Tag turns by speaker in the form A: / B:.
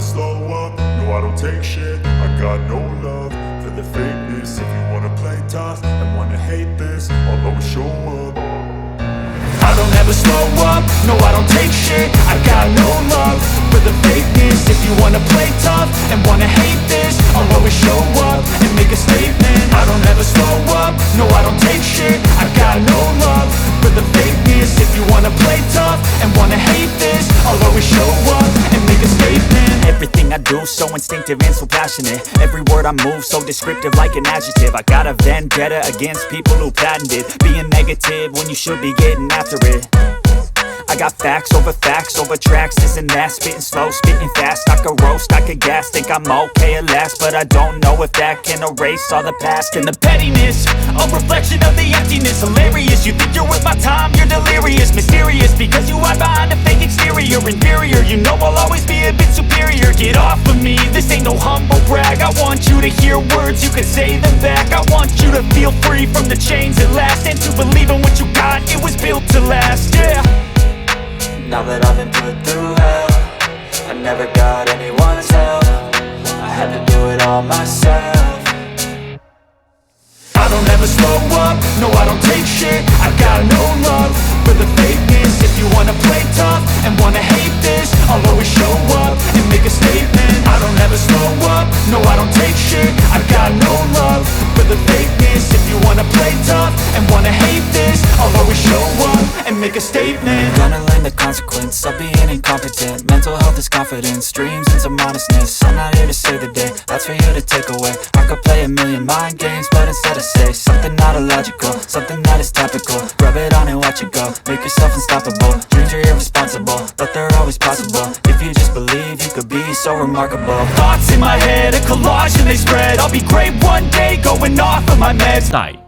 A: slow up, no I don't take shit. I got no love for the fakeness. If you wanna play tough and wanna hate this, I'll always show up. I don't ever slow up, no I don't take shit. I got no love for the fakeness. If you wanna play tough and wanna hate this, I'll always show up and make a statement. I don't ever slow up, no I don't take shit. I got no love for the fakeness. If you wanna play tough and wanna hate this, I'll always show up and make a statement.
B: Everything I do so instinctive and so passionate. Every word I move so descriptive like an adjective. I got a vendetta against people who patented being negative when you should be getting after it. I got facts over tracks, this and that. Spitting slow, spitting fast, I could roast, I could gas. Think I'm okay at last, but I don't know if that can erase all the past. And the pettiness, a reflection of the emptiness. Hilarious, you think you're worth my time, you're delirious. Mysterious, because you hide behind a fake exterior. Inferior, you know I'll always be a bit superior. Get off of me, this ain't no humble brag. I want you to hear words, you can say them back. I want you to feel free from the chains at last, and to believe in what you got, it was built to last, yeah.
C: Now that I've been put through hell, I never got anyone's help. I had to do it all myself.
A: I don't ever slow up, no I don't take shit. I got no love for the fakeness. If you wanna play tough and wanna hate this, I'll always show up and make a statement. I don't ever slow up, no I don't take shit. I got no love for the fakeness. If you wanna play tough and wanna hate this, I'll always show up and make a statement.
C: Gonna learn the consequence of being incompetent. Mental health is confidence, dreams and some honestness. I'm not here to save the day, that's for you to take away. I could play a million mind games, but instead I say something not illogical, something that is topical. Rub it on and watch it go, make yourself unstoppable. Dreams are irresponsible, but they're always possible. If you just believe, you could be so remarkable.
B: Thoughts in my head, a collage and they spread. I'll be great one day, going off of my meds.